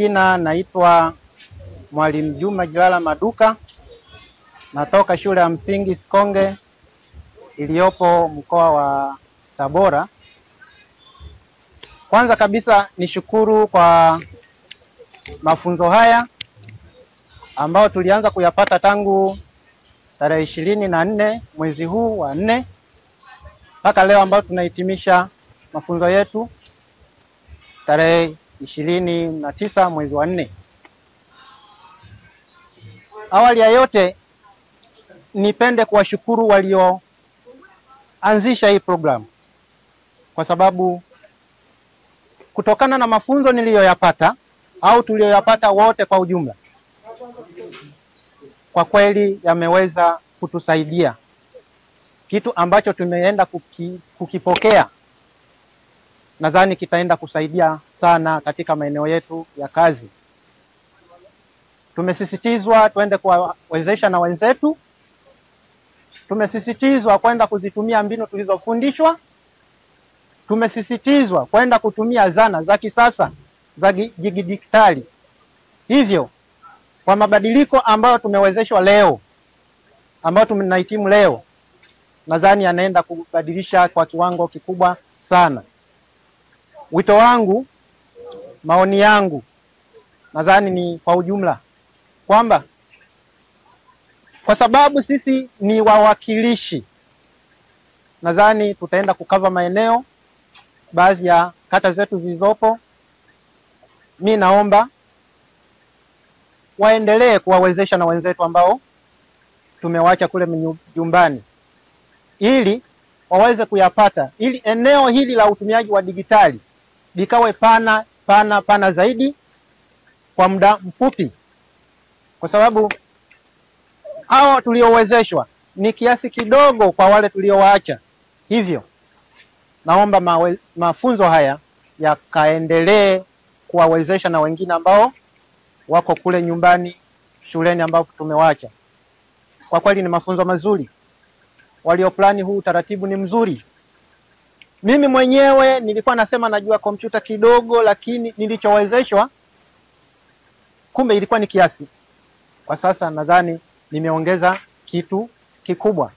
majina naitwa Mwalimu Juma Jilala Maduka. Natoka shule ya msingi Sikonge iliyopo mkoa wa Tabora. Kwanza kabisa nishukuru kwa mafunzo haya ambao tulianza kuyapata tangu tarehe 24 mwezi huu wa 4 mpaka leo ambao tunahitimisha mafunzo yetu tarehe 29 mwezi wa 4. Awali ya yote nipende kuwashukuru walioanzisha hii programu, kwa sababu kutokana na mafunzo niliyoyapata au tuliyoyapata wote kwa ujumla, kwa kweli yameweza kutusaidia. Kitu ambacho tumeenda kukipokea nadhani kitaenda kusaidia sana katika maeneo yetu ya kazi. Tumesisitizwa twende kuwawezesha na wenzetu. Tumesisitizwa kwenda kuzitumia mbinu tulizofundishwa. Tumesisitizwa kwenda kutumia zana za kisasa za kidijitali. Hivyo kwa mabadiliko ambayo tumewezeshwa leo, ambayo tunahitimu leo, nadhani yanaenda kubadilisha kwa kiwango kikubwa sana. Wito wangu, maoni yangu, nadhani ni kwa ujumla kwamba kwa sababu sisi ni wawakilishi, nadhani tutaenda kukava maeneo baadhi ya kata zetu zilizopo. Mimi naomba waendelee kuwawezesha na wenzetu ambao tumewacha kule nyumbani, ili waweze kuyapata, ili eneo hili la utumiaji wa digitali likawe pana zaidi kwa muda mfupi, kwa sababu hao tuliowezeshwa ni kiasi kidogo kwa wale tuliowaacha. Hivyo naomba mafunzo haya yakaendelee kuwawezesha na wengine ambao wako kule nyumbani, shuleni ambapo tumewaacha. Kwa kweli ni mafunzo mazuri. Walioplani huu utaratibu ni mzuri. Mimi mwenyewe nilikuwa nasema najua kompyuta kidogo, lakini nilichowezeshwa kumbe ilikuwa ni kiasi. Kwa sasa nadhani nimeongeza kitu kikubwa.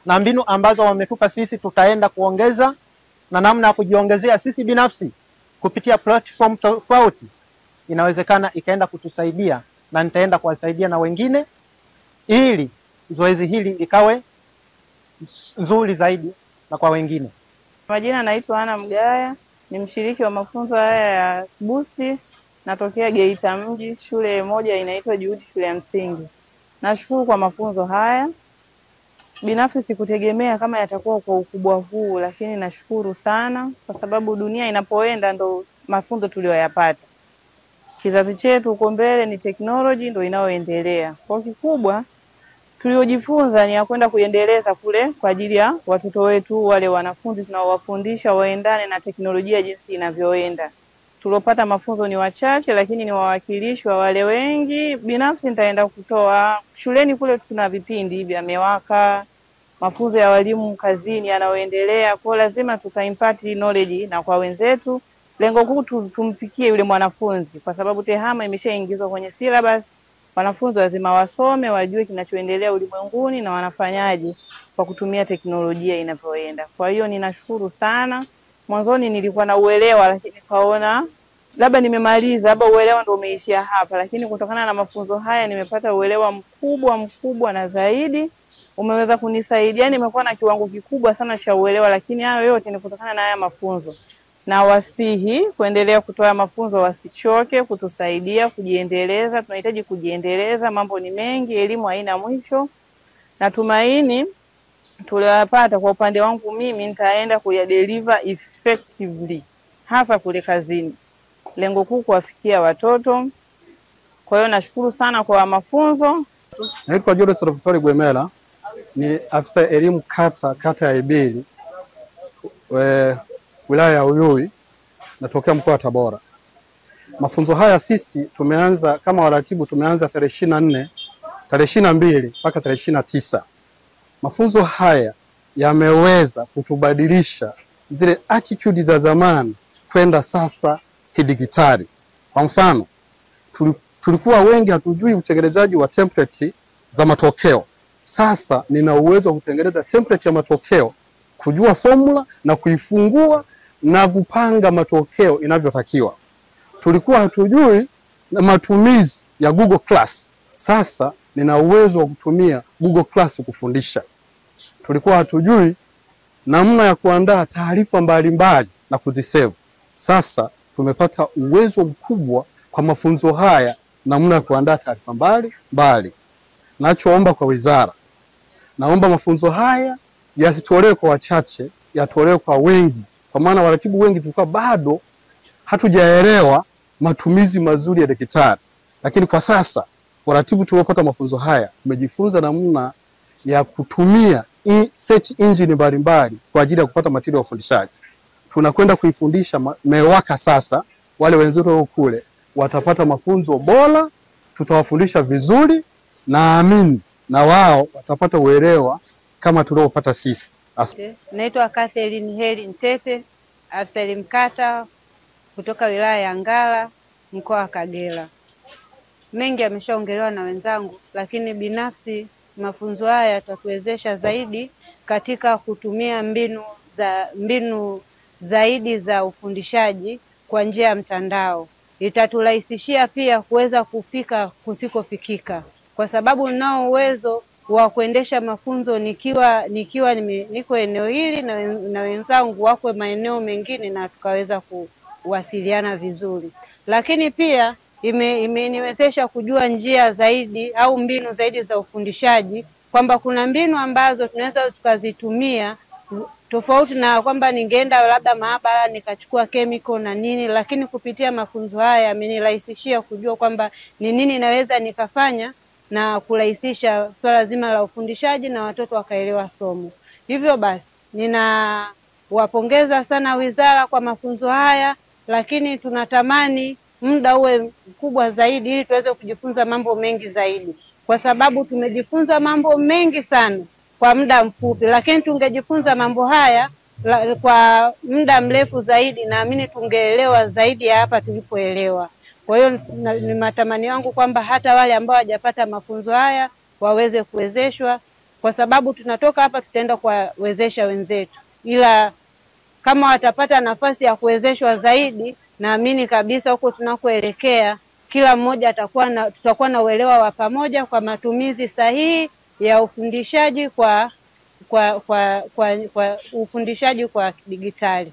Na mbinu ambazo wametupa sisi tutaenda kuongeza, na namna ya kujiongezea sisi binafsi kupitia platform tofauti inawezekana ikaenda kutusaidia, na nitaenda kuwasaidia na wengine ili zoezi hili likawe nzuri zaidi na kwa wengine. Majina naitwa Ana Mgaya, ni mshiriki wa mafunzo haya ya Boost. Natokea Geita mji, shule moja inaitwa Juhudi shule ya msingi. Nashukuru kwa mafunzo haya. Binafsi sikutegemea kama yatakuwa kwa ukubwa huu, lakini nashukuru sana kwa sababu dunia inapoenda ndo mafunzo tuliyoyapata. Kizazi chetu uko mbele, ni technology ndo inayoendelea. Kwa kikubwa tuliojifunza ni ya kwenda kuendeleza kule kwa ajili ya watoto wetu, wale wanafunzi tunaowafundisha waendane na teknolojia jinsi inavyoenda. Tulopata mafunzo ni wachache, lakini ni wawakilishi wa wale wengi. Binafsi nitaenda kutoa shuleni kule, tuna vipindi vya MEWAKA, mafunzo ya walimu kazini yanayoendelea. Kwa lazima tukaimpart knowledge na kwa wenzetu. Lengo kuu tumfikie yule mwanafunzi, kwa sababu tehama imeshaingizwa kwenye syllabus. Wanafunzi lazima wasome, wajue kinachoendelea ulimwenguni na wanafanyaje kwa kutumia teknolojia inavyoenda. Kwa hiyo ninashukuru sana. Mwanzoni nilikuwa na uelewa, lakini kaona labda nimemaliza, labda uelewa ndio umeishia hapa, lakini kutokana na mafunzo haya nimepata uelewa mkubwa na zaidi umeweza kunisaidia. Nimekuwa na kiwango kikubwa sana cha uelewa, lakini hayo yote ni kutokana na haya mafunzo. Na wasihi kuendelea kutoa mafunzo, wasichoke kutusaidia kujiendeleza. Tunahitaji kujiendeleza, mambo ni mengi, elimu haina mwisho. Natumaini tuliyopata kwa upande wangu mimi nitaenda kuyadeliver effectively, hasa kule kazini. Lengo kuu kuwafikia watoto. Kwa hiyo nashukuru sana kwa mafunzo. Naitwa Julius Roftori Gwemela, ni afisa elimu kata ya Ibili, wilaya ya Uyui, natokea mkoa wa Tabora. Mafunzo haya sisi tumeanza kama waratibu, tumeanza tarehe 24, tarehe 22 mpaka tarehe 29. Mafunzo haya yameweza kutubadilisha zile attitude za zamani kwenda sasa kidigitali. Kwa mfano, tulikuwa wengi hatujui utengenezaji wa template za matokeo. Sasa nina uwezo wa kutengeneza template ya matokeo, kujua formula na kuifungua na kupanga matokeo inavyotakiwa. Tulikuwa hatujui matumizi ya Google Class. Sasa nina uwezo wa kutumia Google Class kufundisha. Tulikuwa hatujui namna ya kuandaa taarifa mbalimbali na kuzisave. Sasa tumepata uwezo mkubwa kwa mafunzo haya namna ya kuandaa taarifa mbalimbali. Nachoomba kwa wizara, naomba mafunzo haya yasitolewe kwa wachache, yatolewe kwa wengi, kwa maana waratibu wengi tulikuwa bado hatujaelewa matumizi mazuri ya dijitali. Lakini kwa sasa waratibu tuliopata mafunzo haya tumejifunza namna ya kutumia search engine mbalimbali kwa ajili ya kupata material ya ufundishaji. Tunakwenda kuifundisha MEWAKA sasa. Wale wenzetu kule watapata mafunzo bora, tutawafundisha vizuri, naamini na wao watapata uelewa kama tuliopata sisi. Naitwa Catherine Heli Ntete, afisa elimu kata kutoka wilaya ya Ngara, mkoa wa Kagera. Mengi yameshaongelewa na wenzangu, lakini binafsi mafunzo haya yatatuwezesha zaidi katika kutumia mbinu zaidi za ufundishaji kwa njia ya mtandao. Itaturahisishia pia kuweza kufika kusikofikika, kwa sababu ninao uwezo wa kuendesha mafunzo niko eneo hili na wenzangu wako maeneo mengine, na tukaweza kuwasiliana vizuri. Lakini pia imeniwezesha kujua njia zaidi au mbinu zaidi za ufundishaji, kwamba kuna mbinu ambazo tunaweza tukazitumia tofauti na kwamba ningeenda labda maabara nikachukua chemical na nini, lakini kupitia mafunzo haya yamenirahisishia kujua kwamba ni nini naweza nikafanya na kurahisisha swala zima la ufundishaji na watoto wakaelewa somo. Hivyo basi ninawapongeza sana wizara kwa mafunzo haya, lakini tunatamani muda uwe mkubwa zaidi ili tuweze kujifunza mambo mengi zaidi, kwa sababu tumejifunza mambo mengi sana kwa muda mfupi, lakini tungejifunza mambo haya kwa muda mrefu zaidi, naamini tungeelewa zaidi ya hapa tulipoelewa. Kwa hiyo ni matamani yangu kwamba hata wale ambao hawajapata mafunzo haya waweze kuwezeshwa, kwa sababu tunatoka hapa tutaenda kuwawezesha wenzetu, ila kama watapata nafasi ya kuwezeshwa zaidi, naamini kabisa huko tunakoelekea kila mmoja tutakuwa na uelewa wa pamoja kwa matumizi sahihi ya ufundishaji kwa ufundishaji kwa digitali.